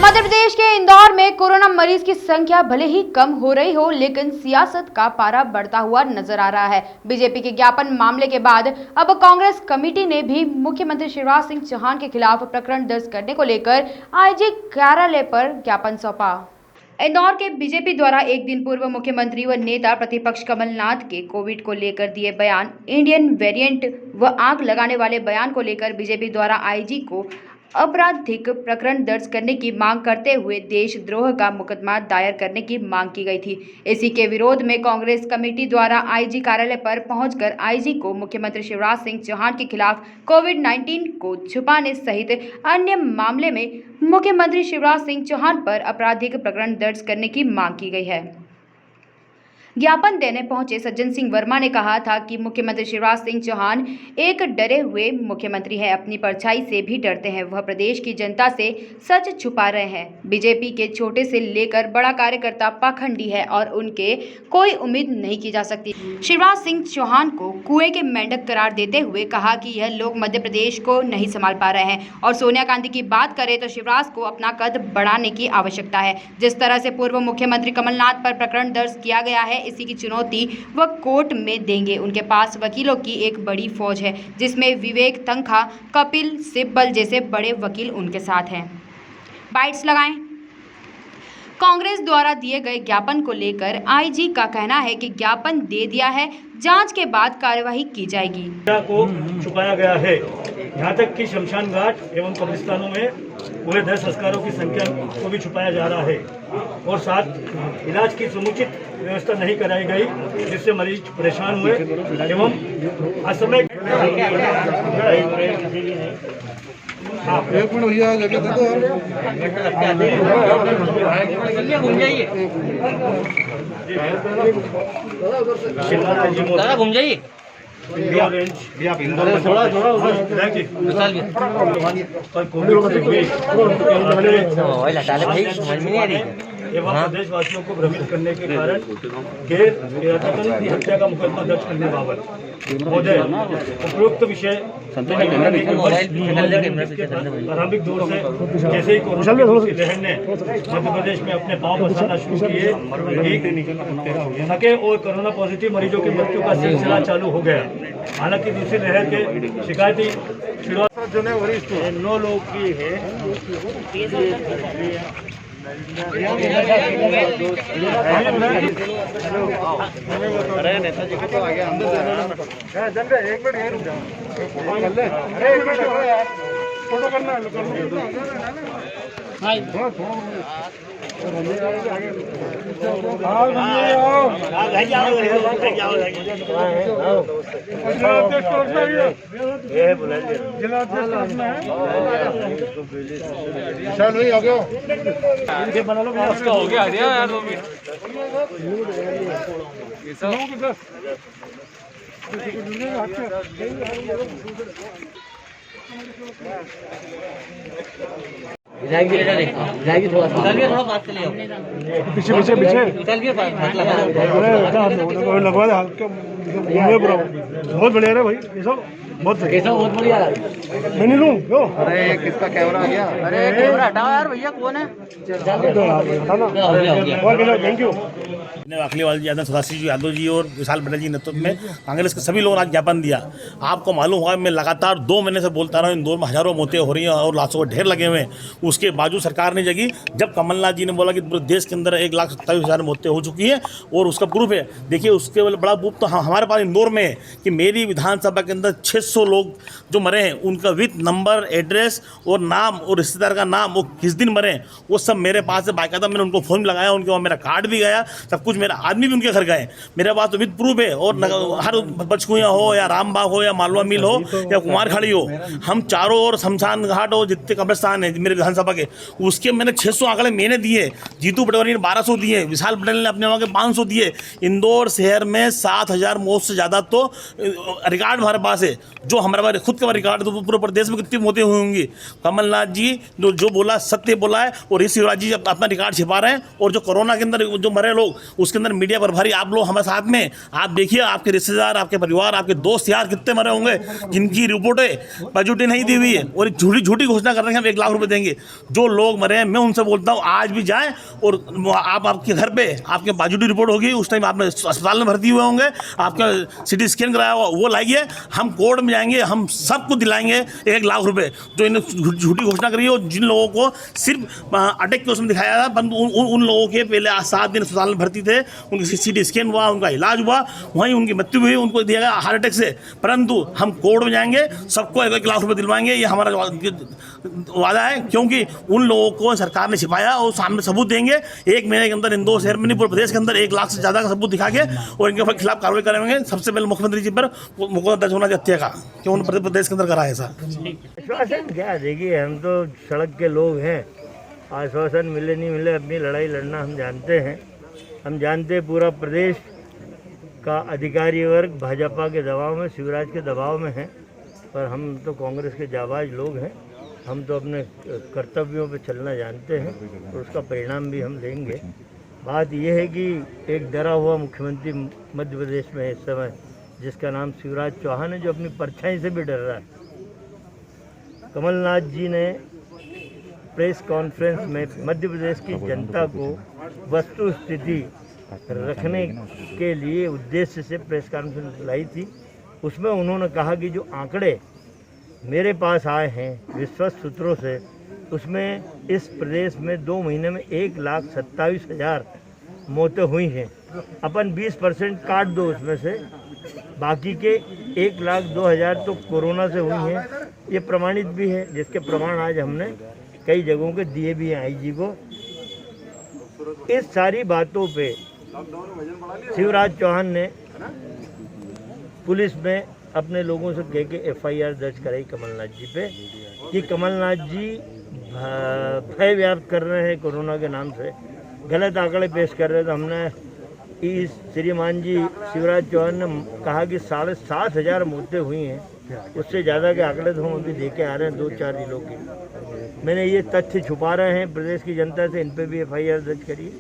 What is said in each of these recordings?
मध्य प्रदेश के इंदौर में कोरोना मरीज की संख्या भले ही कम हो रही हो, लेकिन सियासत का पारा बढ़ता हुआ नजर आ रहा है। बीजेपी के ज्ञापन मामले के बाद अब कांग्रेस कमेटी ने भी मुख्यमंत्री शिवराज सिंह चौहान के खिलाफ प्रकरण दर्ज करने को लेकर आईजी कार्यालय पर ज्ञापन सौंपा। इंदौर के बीजेपी द्वारा एक दिन पूर्व मुख्यमंत्री व नेता प्रतिपक्ष कमलनाथ के कोविड को लेकर दिए बयान, इंडियन वेरिएंट व आग लगाने वाले बयान को लेकर बीजेपी द्वारा आईजी को आपराधिक प्रकरण दर्ज करने की मांग करते हुए देशद्रोह का मुकदमा दायर करने की मांग की गई थी। इसी के विरोध में कांग्रेस कमेटी द्वारा आईजी कार्यालय पर पहुंचकर आईजी को मुख्यमंत्री शिवराज सिंह चौहान के खिलाफ कोविड-19 को छुपाने सहित अन्य मामले में मुख्यमंत्री शिवराज सिंह चौहान पर आपराधिक प्रकरण दर्ज करने की मांग की गई है। ज्ञापन देने पहुंचे सज्जन सिंह वर्मा ने कहा था कि मुख्यमंत्री शिवराज सिंह चौहान एक डरे हुए मुख्यमंत्री हैं, अपनी परछाई से भी डरते हैं। वह प्रदेश की जनता से सच छुपा रहे हैं। बीजेपी के छोटे से लेकर बड़ा कार्यकर्ता पाखंडी है और उनके कोई उम्मीद नहीं की जा सकती। शिवराज सिंह चौहान को कुएं के मेंढक करार देते हुए कहा कि यह लोग मध्य प्रदेश को नहीं संभाल पा रहे हैं और सोनिया गांधी की बात करें तो शिवराज को अपना कद बढ़ाने की आवश्यकता है। जिस तरह से पूर्व मुख्यमंत्री कमलनाथ पर प्रकरण दर्ज किया गया है, इसी की चुनौती वह कोर्ट में देंगे। उनके पास वकीलों की एक बड़ी फौज है, जिसमें विवेक तंखा, कपिल सिब्बल जैसे बड़े वकील उनके साथ हैं। बाइट्स लगाएं। कांग्रेस द्वारा दिए गए ज्ञापन को लेकर आईजी का कहना है कि ज्ञापन दे दिया है, जांच के बाद कार्यवाही की जाएगी। को छुपाया गया है, यहाँ तक कि शमशान घाट एवं कब्रिस्तानों में पूरे 10 संस्कारों की संख्या को भी छुपाया जा रहा है और साथ इलाज की समुचित व्यवस्था नहीं कराई गई, जिससे मरीज परेशान हुए एवं असमय। एक मिनट भैया जगह दे दो घूम जाइए थोड़ा समझ में नहीं आ रही एवं प्रदेशवासियों को भ्रमित करने के कारण गैर इरादतन हत्या का मुकदमा दर्ज करने बाबत महोदय उपरोक्त विषय प्रारंभिक दौर से जैसे ही कोरोना की लहर ने मध्य प्रदेश में अपने पांव पसारना शुरू किए, थके और कोरोना पॉजिटिव मरीजों की मृत्यु का सिलसिला चालू हो गया। हालांकि दूसरी लहर के शिकायती वरिष्ठ 9 लोग की है। अरे नेताजी को तो आगे अंदर जाना है। एक मिनट रुक जाओ, फोटो करना चल भाई आ गया हो गया यार 2 मिनट जाएगी थोड़ा पास चले पीछे पीछे पीछे लगवा दे, बहुत बढ़िया है भाई, ये सब बहुत बढ़िया। मैं नहीं लूँ क्यों? अरे किसका कैमरा आ गया? अरे कैमरा हटाओ यार भैया, कौन है? Thank you. अखिलेश यादव, सदाशिव यादव जी और विशाल पटेल जी नेतृत्व में कांग्रेस के सभी लोगों ने आज ज्ञापन दिया। आपको मालूम होगा, मैं लगातार 2 महीने से बोलता रहा हूँ, इंदौर में हजारों मौतें हो रही हैं और लाशों के ढेर लगे हुए हैं। उसके बावजूद सरकार ने जगी। जब कमलनाथ जी ने बोला कि पूरे देश के अंदर 1,27,000 मौतें हो चुकी है और उसका प्रूफ है, देखिए उसके बड़ा प्रूफ तो हमारे पास इंदौर में है कि मेरी विधानसभा के अंदर 600 लोग जो मरे हैं, उनका विथ नंबर, एड्रेस और नाम और रिश्तेदार का नाम, वो किस दिन मरे वो सब मेरे पास है। बाकायदा मैंने उनको फ़ोन लगाया, उनके वहाँ मेरा कार्ड भी गया, सब कुछ, मेरा आदमी भी उनके घर गए, मेरे पास तो विद प्रूफ है। और हर बचकुइयाँ हो या रामबाग हो या मालवा मिल हो या कुमारखड़ी हो, हम चारों ओर शमशान घाट हो, जितने कब्रिस्तान है मेरे विधानसभा के, उसके मैंने 600 आंकड़े मैंने दिए, जीतू पटवारी ने 1200 दिए, विशाल पटेल ने अपने वहाँ के 500 दिए। इंदौर शहर में 7,000 मौत से ज़्यादा तो रिकॉर्ड हमारे पास है, जो हमारे खुद का रिकॉर्ड, तो पूरे प्रदेश में कितनी मौतें हुई होंगी। कमलनाथ जी जो बोला सत्य बोला है, और इस शिवराज जी अपना रिकॉर्ड छिपा रहे हैं। और जो कोरोना के अंदर जो मरे लोग, उसके अंदर मीडिया पर भारी आप लोग हमारे साथ में, आप देखिए आपके रिश्तेदार, आपके परिवार, आपके दोस्त यार कितने मरे होंगे जिनकी रिपोर्टें पॉजिटिव नहीं दी हुई है, और झूठी घोषणा कर रहे हैं हम 1 लाख रुपए देंगे। जो लोग मरे हैं, मैं उनसे बोलता हूँ आज भी जाएं और आपके घर पे आपके पॉजिटिव रिपोर्ट होगी, उस टाइम आपने अस्पताल में भर्ती हुए होंगे, आपका CT स्कैन कराया हुआ वो लाइए, हम कोर्ट में जाएंगे, हम सबको दिलाएंगे 1 लाख रुपए जो इन्होंने झूठी घोषणा करी है। और जिन लोगों को सिर्फ अटैक के उसमें दिखाया था, परंतु उन लोगों के पहले 7 दिन अस्पताल में भर्ती थे, उनकी CT स्कैन हुआ, उनका इलाज हुआ, वहीं उनकी मृत्यु हुई, उनको दिया गया हार्ट अटैक से। परंतु हम कोर्ट में जाएंगे, सबको 1 लाख रुपए दिलवाएंगे, ये हमारा वादा है, क्योंकि उन लोगों को सरकार ने छिपाया और सामने सबूत देंगे। 1 महीने के अंदर इंदौर शहर में नहीं, पूरे प्रदेश के अंदर 1 लाख से ज़्यादा का सबूत दिखा के और इनके खिलाफ कार्रवाई करेंगे। सबसे पहले मुख्यमंत्री जी पर मुकदमा दर्ज होना चाहिए हत्या का, क्यों उन्होंने प्रदेश के अंदर करा है ऐसा। आश्वासन क्या, देखिए हम तो सड़क के लोग हैं, आश्वासन मिले नहीं मिले अपनी लड़ाई लड़ना हम जानते हैं। हम जानते हैं पूरा प्रदेश का अधिकारी वर्ग भाजपा के दबाव में, शिवराज के दबाव में है, पर हम तो कांग्रेस के जाबाज लोग हैं। हम तो अपने कर्तव्यों पे चलना जानते हैं और उसका परिणाम भी हम देंगे। बात यह है कि एक डरा हुआ मुख्यमंत्री मध्य प्रदेश में इस समय, जिसका नाम शिवराज चौहान है, जो अपनी परछाई से भी डर रहा है। कमलनाथ जी ने प्रेस कॉन्फ्रेंस में मध्य प्रदेश की जनता को वस्तु स्थिति रखने के लिए उद्देश्य से प्रेस कॉन्फ्रेंस लाई थी। उसमें उन्होंने कहा कि जो आंकड़े मेरे पास आए हैं विश्वस्त सूत्रों से, उसमें इस प्रदेश में 2 महीने में 1,27,000 मौतें हुई हैं। अपन 20% काट दो उसमें से, बाकी के 1,02,000 तो कोरोना से हुई हैं। ये प्रमाणित भी है, जिसके प्रमाण आज हमने कई जगहों के दिए भी हैं IG को। इस सारी बातों पे शिवराज चौहान ने पुलिस में अपने लोगों से कह के FIR दर्ज कराई कमलनाथ जी पे कि कमलनाथ जी भय व्याप्त कर रहे हैं कोरोना के नाम से, गलत आंकड़े पेश कर रहे हैं। तो हमने इस श्रीमान जी शिवराज चौहान ने कहा कि 7,500 मौतें हुई हैं, उससे ज़्यादा के आंकड़े तो हम अभी दे के आ रहे हैं 2-4 जिलों के। मैंने ये तथ्य छुपा रहे हैं प्रदेश की जनता से, इन पे भी FIR दर्ज करिए,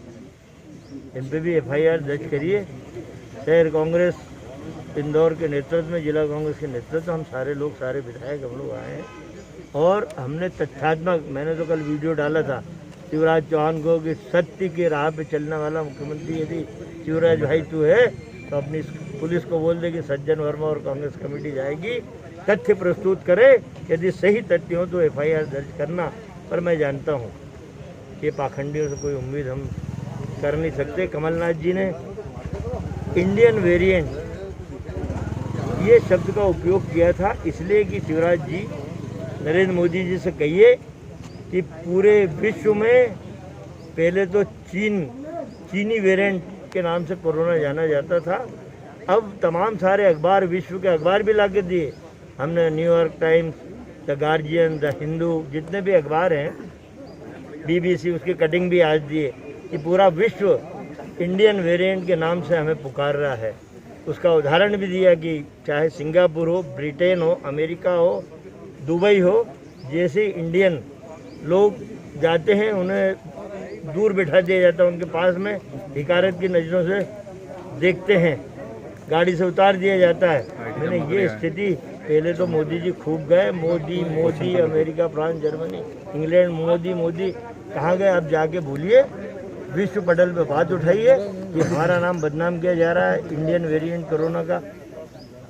इन पे भी FIR दर्ज करिए। शहर कांग्रेस इंदौर के नेतृत्व में, जिला कांग्रेस के नेतृत्व, हम सारे लोग, सारे विधायक हम लोग आए हैं और हमने तथ्यात्मक, मैंने तो कल वीडियो डाला था शिवराज चौहान को कि सत्य के राह पे चलने वाला मुख्यमंत्री यदि शिवराज भाई तू है तो अपनी पुलिस को बोल दे कि सज्जन वर्मा और कांग्रेस कमेटी जाएगी, तथ्य प्रस्तुत करे, यदि सही तथ्य हो तो FIR दर्ज करना। पर मैं जानता हूँ कि पाखंडियों से कोई उम्मीद हम कर नहीं सकते। कमलनाथ जी ने इंडियन वेरिएंट ये शब्द का उपयोग किया था इसलिए कि शिवराज जी नरेंद्र मोदी जी से कहिए कि पूरे विश्व में पहले तो चीनी वेरिएंट के नाम से कोरोना जाना जाता था। अब तमाम सारे अखबार, विश्व के अखबार भी ला के दिए हमने, New York times, the guardian, the Hindu, जितने भी अखबार हैं, BBC, उसकी कटिंग भी आज दिए कि पूरा विश्व इंडियन वेरिएंट के नाम से हमें पुकार रहा है। उसका उदाहरण भी दिया कि चाहे सिंगापुर हो, ब्रिटेन हो, अमेरिका हो, दुबई हो, जैसे इंडियन लोग जाते हैं उन्हें दूर बिठा दिया जाता है, उनके पास में हिकारत की नज़रों से देखते हैं, गाड़ी से उतार दिया जाता है। मैंने ये स्थिति, पहले तो मोदी जी खूब गए, Modi America, France, Germany, England, Modi कहाँ गए? अब जाके भूलिए, विश्व पटल पे बात उठाइए कि हमारा नाम बदनाम किया जा रहा है इंडियन वेरिएंट कोरोना का।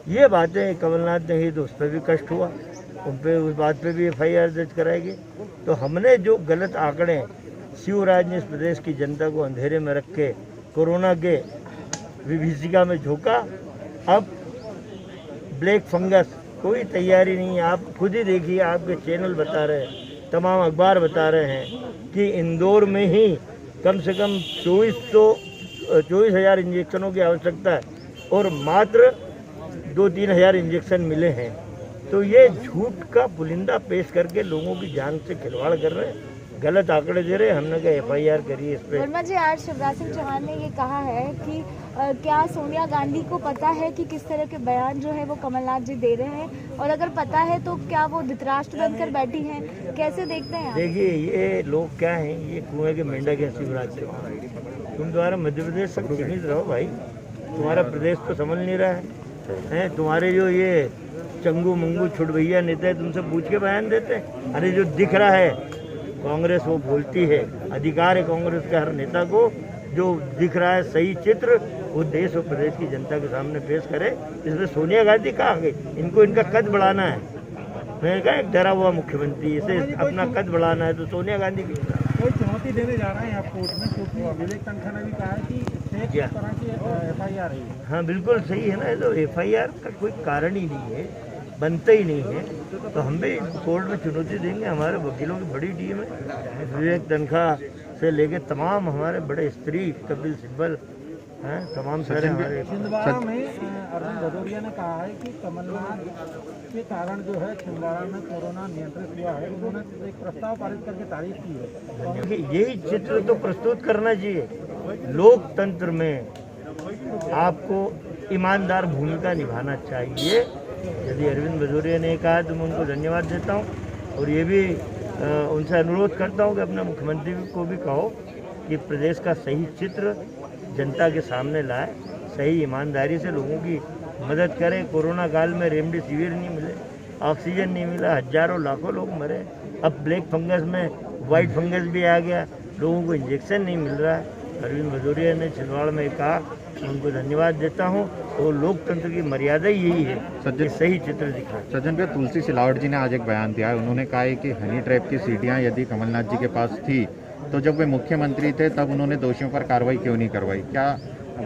ये बातें कमलनाथ ने ही तो उस पर भी कष्ट हुआ, उन पर उस बात पे भी FIR दर्ज कराएगी। तो हमने जो गलत आंकड़े, शिवराज ने इस प्रदेश की जनता को अंधेरे में रख के कोरोना के विभीषिका में झोंका। अब ब्लैक फंगस, कोई तैयारी नहीं है। आप खुद ही देखिए, आपके चैनल बता रहे हैं, तमाम अखबार बता रहे हैं कि इंदौर में ही कम से कम 24,000 इंजेक्शनों की आवश्यकता है और मात्र 2-3 हज़ार इंजेक्शन मिले हैं। तो ये झूठ का पुलिंदा पेश करके लोगों की जान से खिलवाड़ कर रहे हैं। गलत आंकड़े दे रहे हैं। हमने कहा FIR करिए इस पे। वर्मा जी, आज शिवराज सिंह चौहान ने ये कहा है कि क्या सोनिया गांधी को पता है कि किस तरह के बयान जो है वो कमलनाथ जी दे रहे हैं, और अगर पता है तो क्या वो धृतराष्ट्र बनकर बैठी हैं? कैसे देखते हैं आप? देखिए, ये लोग क्या हैं, ये कुएं के मेंढक हैं शिवराज चौहान। तुम तुम्हारा मध्य प्रदेश तक सीमित रहो भाई, तुम्हारा प्रदेश तो समझ नहीं रहा है। तुम्हारे जो ये चंगू मंगू छुट भैया नेता है, तुमसे पूछ के बयान देते हैं। अरे जो दिख रहा है कांग्रेस वो बोलती है, अधिकार है कांग्रेस के हर नेता को, जो दिख रहा है सही चित्र वो देश और प्रदेश की जनता के सामने पेश करे। इसमें सोनिया गांधी कहाँ गई? इनको इनका कद बढ़ाना है। मैंने कहा एक डरा हुआ मुख्यमंत्री, इसे अपना कद बढ़ाना है तो सोनिया गांधी की कोई चुनौती देने जा रहे हैं आप कोर्ट में, क्योंकि विवेक तनखा ने भी कहा है कि क्या? इस तरह की FIR है। हाँ बिल्कुल सही है ना, ये तो FIR का कोई कारण ही नहीं है, बनता ही नहीं है। तो हम भी कोर्ट में चुनौती देंगे। हमारे वकीलों की बड़ी टीम है, विवेक तनखा से लेके तमाम हमारे बड़े स्त्री, कपिल सिब्बल हैं, तमाम सारे हमारे। छिंदवाड़ा में अरविंद भदौरिया ने कहा है कि कमलनाथ के कारण जो है छिंदवाड़ा में कोरोना नियंत्रित हुआ है। उन्होंने एक प्रस्ताव पारित करके तारीफ की है। देखिए, यही चित्र तो प्रस्तुत करना चाहिए। लोकतंत्र में आपको ईमानदार भूमिका निभाना चाहिए। यदि अरविंद भदौरिया ने कहा तो मैं उनको धन्यवाद देता हूँ, और ये भी उनसे अनुरोध करता हूँ कि अपने मुख्यमंत्री को भी कहो कि प्रदेश का सही चित्र जनता के सामने लाए, सही ईमानदारी से लोगों की मदद करें। कोरोना काल में रेमडेसिविर नहीं मिले, ऑक्सीजन नहीं मिला, हजारों लाखों लोग मरे। अब ब्लैक फंगस में वाइट फंगस भी आ गया, लोगों को इंजेक्शन नहीं मिल रहा है। अरविंद भदौरिया ने छिंदवाड़ा में कहा, उनको धन्यवाद देता हूँ। और लोकतंत्र की मर्यादा यही है कि सही चित्र दिखाएं। सज्जन पे तुलसी सिलावट जी ने आज एक बयान दिया है। उन्होंने कहा है कि हनी ट्रैप की सीटियां यदि कमलनाथ जी के पास थी तो जब वे मुख्यमंत्री थे तब उन्होंने दोषियों पर कार्रवाई क्यों नहीं करवाई? क्या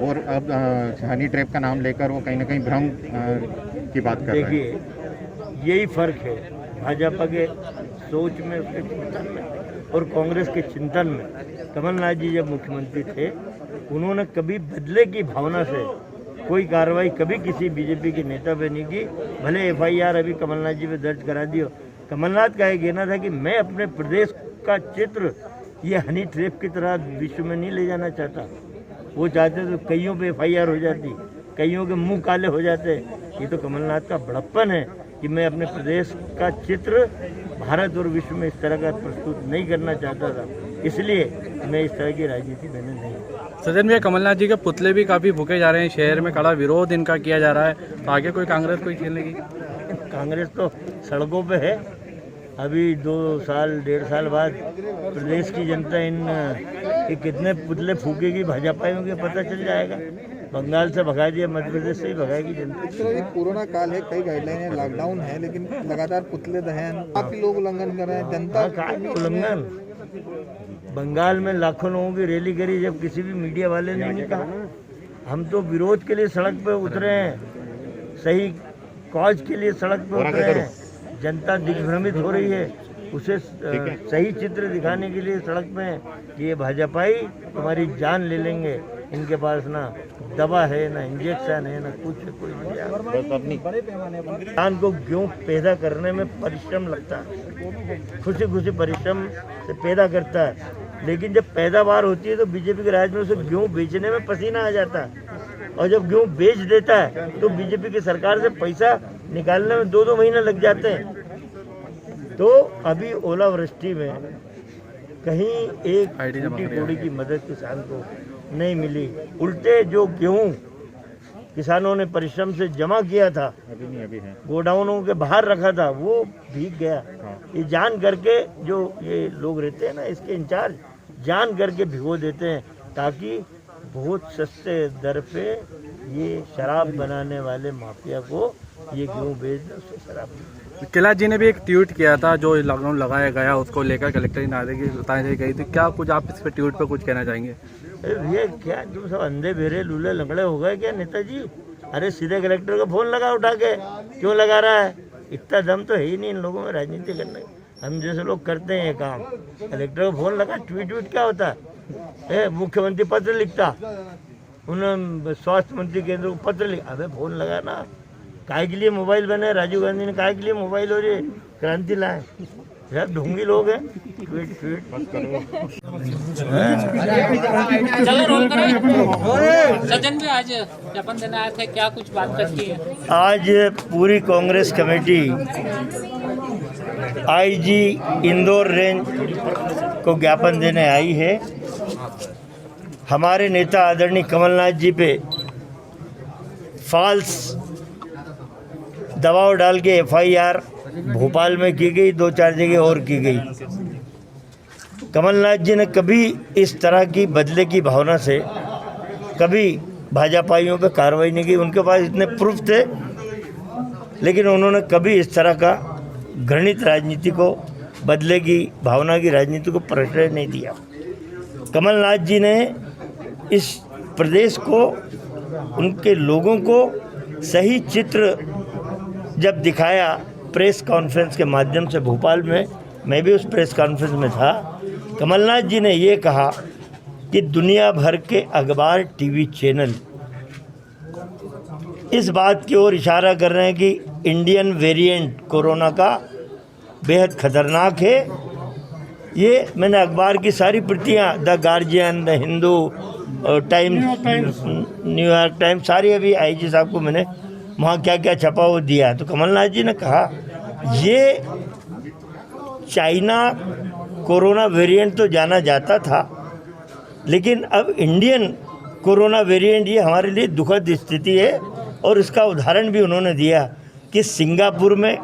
और अब हनी ट्रैप का नाम लेकर वो कहीं ना कहीं भ्रम की बात कर रहे हैं? देखिए, यही फर्क है भाजपा के सोच में, उसके चिंतन में, और कांग्रेस के चिंतन में। कमलनाथ जी जब मुख्यमंत्री थे, उन्होंने कभी बदले की भावना से कोई कार्रवाई कभी किसी बीजेपी के नेता पे नहीं की। भले FIR अभी कमलनाथ जी पे दर्ज करा दियो। कमलनाथ का ये कहना था कि मैं अपने प्रदेश का चित्र ये हनी ट्रैप की तरह विश्व में नहीं ले जाना चाहता। वो चाहते तो कईयों पे FIR हो जाती, कईयों के मुंह काले हो जाते। ये तो कमलनाथ का बड़प्पन है कि मैं अपने प्रदेश का चित्र भारत और विश्व में इस तरह का प्रस्तुत नहीं करना चाहता था, इसलिए मैं इस तरह की राजनीति मैंने नहीं। सदन में कमलनाथ जी के पुतले भी काफ़ी फूके जा रहे हैं, शहर में कड़ा विरोध इनका किया जा रहा है, तो आगे कोई कांग्रेस कोई खेल लेगी? कांग्रेस तो सड़कों पे है। अभी 2 साल 1.5 साल बाद प्रदेश की जनता इन कितने पुतले फूकेगी भाजपाइयों के पता चल जाएगा। बंगाल से भगा दिया, मध्य प्रदेश से ही भगाएगी जनता। ये कोरोना काल है, कई गाइडलाइन है, लॉकडाउन है, लेकिन लगातार पुतले दहन, काफी लोग उल्लंघन कर रहे हैं। जनता का उल्लंघन, बंगाल में लाखों लोगों की रैली करी, जब किसी भी मीडिया वाले ने नहीं कहा। हम तो विरोध के लिए सड़क पे उतरे हैं, सही कॉज के लिए सड़क पे उतरे हैं। जनता दिग्भ्रमित हो रही है, उसे सही चित्र दिखाने के लिए सड़क पे हैं कि ये भाजपाई तुम्हारी जान ले लेंगे, इनके पास ना दवा है, ना इंजेक्शन है, ना कुछ कोई किसान को गेहूँ पैदा करने में परिश्रम लगता है, खुशी खुशी परिश्रम से पैदा करता है, लेकिन जब पैदावार होती है तो बीजेपी के राज में उसे गेहूँ बेचने में पसीना आ जाता है, और जब गेहूँ बेच देता है तो बीजेपी की सरकार से पैसा निकालने में 2-2 महीने लग जाते हैं। तो अभी ओलावृष्टि में कहीं एक टूटी की मदद किसान को नहीं मिली, उल्टे जो गेहूँ किसानों ने परिश्रम से जमा किया था, अभी है गोडाउनों के बाहर रखा था, वो भीग गया। ये जान करके जो ये लोग रहते हैं ना, इसके इंचार्ज जान करके भिगो देते हैं ताकि बहुत सस्ते दर पे ये शराब बनाने वाले माफिया को ये गेहूँ बेच दें, उससे शराब। कैलाश जी ने भी एक ट्वीट किया था जो लॉकडाउन लगाया गया उसको लेकर कलेक्टर की नाराजगी बताई गई थी, क्या कुछ आप इस पर ट्वीट पर कुछ कहना चाहेंगे? ये क्या तुम सब अंधे बेरे लूले लंगड़े हो गए क्या नेताजी? अरे सीधे कलेक्टर का फोन लगा उठा के, क्यों लगा रहा है? इतना दम तो है ही नहीं इन लोगों में राजनीति करने। हम जैसे लोग करते हैं ये काम, कलेक्टर का फोन लगा, ट्वीट क्या होता है? मुख्यमंत्री पत्र लिखता, उन्होंने स्वास्थ्य मंत्री केंद्र को पत्र लिखा, अबे फोन लगा ना, काहे के लिए मोबाइल बने? राजीव गांधी ने काहे के लिए मोबाइल और ये क्रांति लाए? सब ढोंगी लोग हैं। सज्जन भी आज ज्ञापन देने आए थे, क्या कुछ बात की है? आज पूरी Congress committee IG Indore range को ज्ञापन देने आई है। हमारे नेता आदरणीय कमलनाथ जी पे फॉल्स दबाव डाल के एफआईआर भोपाल में की गई, 2-4 जगह और की गई। कमलनाथ जी ने कभी इस तरह की बदले की भावना से कभी भाजपाइयों पे कार्रवाई नहीं की। उनके पास इतने प्रूफ थे, लेकिन उन्होंने कभी इस तरह का घृणित राजनीति को, बदले की भावना की राजनीति को प्रश्रय नहीं दिया। कमलनाथ जी ने इस प्रदेश को, उनके लोगों को सही चित्र जब दिखाया प्रेस कॉन्फ्रेंस के माध्यम से भोपाल में, मैं भी उस प्रेस कॉन्फ्रेंस में था। कमलनाथ जी ने ये कहा कि दुनिया भर के अखबार, टीवी चैनल इस बात की ओर इशारा कर रहे हैं कि इंडियन वेरिएंट कोरोना का बेहद खतरनाक है। ये मैंने अखबार की सारी प्रतियां, the guardian, the Hindu times, New York times, सारी अभी आईजी साहब को मैंने वहाँ क्या क्या छपा वो दिया। तो कमलनाथ जी ने कहा ये चाइना कोरोना वेरिएंट तो जाना जाता था, लेकिन अब इंडियन कोरोना वेरिएंट ये हमारे लिए दुखद स्थिति है। और इसका उदाहरण भी उन्होंने दिया कि सिंगापुर में,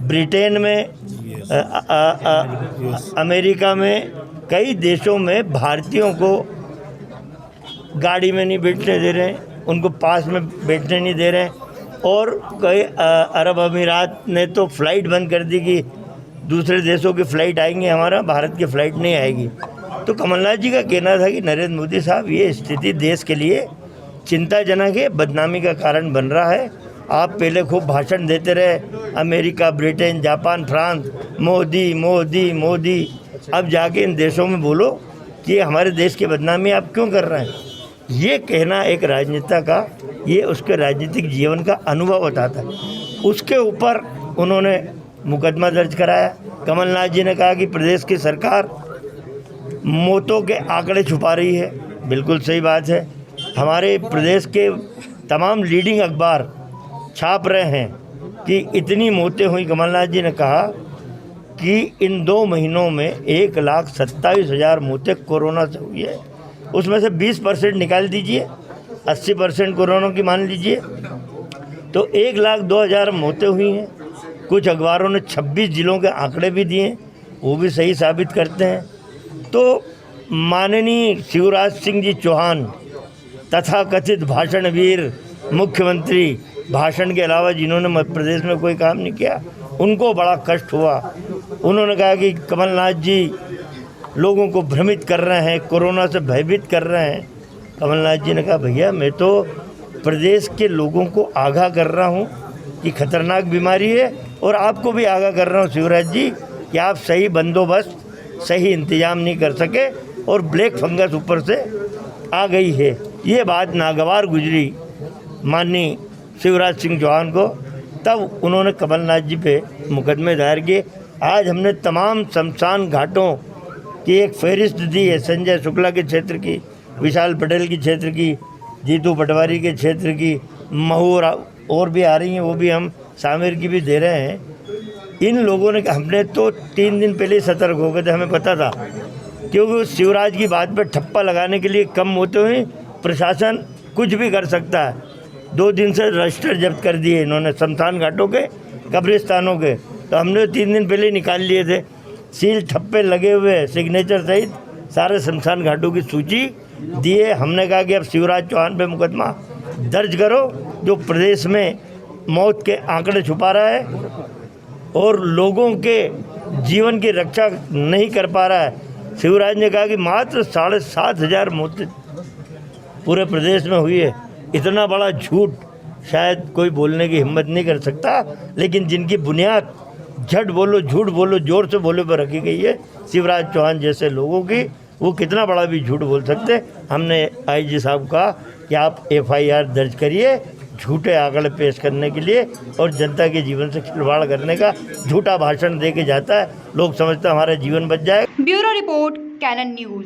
ब्रिटेन में, अमेरिका में, कई देशों में भारतीयों को गाड़ी में नहीं बैठने दे रहे हैं, उनको पास में बैठने नहीं दे रहे हैं। और कई अरब अमीरात ने तो फ़्लाइट बंद कर दी कि दूसरे देशों की फ़्लाइट आएंगी, हमारा भारत की फ़्लाइट नहीं आएगी। तो कमलनाथ जी का कहना था कि नरेंद्र मोदी साहब, ये स्थिति देश के लिए चिंताजनक है, बदनामी का कारण बन रहा है। आप पहले खूब भाषण देते रहे, America, Britain, Japan, France, Modi Modi Modi, अब जाके इन देशों में बोलो कि हमारे देश की बदनामी आप क्यों कर रहे हैं। ये कहना एक राजनेता का, ये उसके राजनीतिक जीवन का अनुभव बताता है। उसके ऊपर उन्होंने मुकदमा दर्ज कराया। कमलनाथ जी ने कहा कि प्रदेश की सरकार मौतों के आंकड़े छुपा रही है। बिल्कुल सही बात है। हमारे प्रदेश के तमाम लीडिंग अखबार छाप रहे हैं कि इतनी मौतें हुई। कमलनाथ जी ने कहा कि इन 2 महीनों में 1,27,000 मौतें कोरोना से हुई है। उसमें से 20% निकाल दीजिए, 80% कोरोना की मान लीजिए, तो 1,02,000 मौतें हुई हैं। कुछ अखबारों ने 26 जिलों के आंकड़े भी दिए, वो भी सही साबित करते हैं। तो माननीय शिवराज सिंह जी चौहान, तथाकथित भाषणवीर मुख्यमंत्री, भाषण के अलावा जिन्होंने मध्य प्रदेश में कोई काम नहीं किया, उनको बड़ा कष्ट हुआ। उन्होंने कहा कि कमलनाथ जी लोगों को भ्रमित कर रहे हैं, कोरोना से भयभीत कर रहे हैं। कमलनाथ जी ने कहा भैया, मैं तो प्रदेश के लोगों को आगाह कर रहा हूँ कि खतरनाक बीमारी है, और आपको भी आगाह कर रहा हूँ शिवराज जी कि आप सही बंदोबस्त, सही इंतजाम नहीं कर सके और ब्लैक फंगस ऊपर से आ गई है। ये बात नागवार गुजरी माननीय शिवराज सिंह चौहान को। तब उन्होंने कमलनाथ जी पे मुकदमे दायर किए। आज हमने तमाम शमशान घाटों की एक फहरिस्त दी है, संजय शुक्ला के क्षेत्र की, विशाल पटेल की क्षेत्र की, जीतू पटवारी के क्षेत्र की, महू और भी आ रही हैं, वो भी हम सामेर की भी दे रहे हैं। इन लोगों ने, हमने तो 3 दिन पहले सतर्क हो गए थे, हमें पता था, क्योंकि शिवराज की बात पे ठप्पा लगाने के लिए कम होते हुए प्रशासन कुछ भी कर सकता है। 2 दिन से रजिस्टर जब्त कर दिए इन्होंने शमशान घाटों के, कब्रिस्तानों के, तो हमने 3 दिन पहले निकाल लिए थे। सील ठप्पे लगे हुए, सिग्नेचर सहित सारे शमशान घाटों की सूची दिए। हमने कहा कि अब शिवराज चौहान पे मुकदमा दर्ज करो, जो प्रदेश में मौत के आंकड़े छुपा रहा है और लोगों के जीवन की रक्षा नहीं कर पा रहा है। शिवराज ने कहा कि मात्र 7,500 मौतें पूरे प्रदेश में हुई है। इतना बड़ा झूठ शायद कोई बोलने की हिम्मत नहीं कर सकता, लेकिन जिनकी बुनियाद झट बोलो, झूठ बोलो, जोर से बोले पर रखी गई है शिवराज चौहान जैसे लोगों की, वो कितना बड़ा भी झूठ बोल सकते। हमने आईजी साहब कहा कि आप FIR दर्ज करिए झूठे आंकड़े पेश करने के लिए और जनता के जीवन से खिलवाड़ करने का झूठा भाषण दे के जाता है। लोग समझते हैं हमारा जीवन बच जाए। Bureau report, Canon news.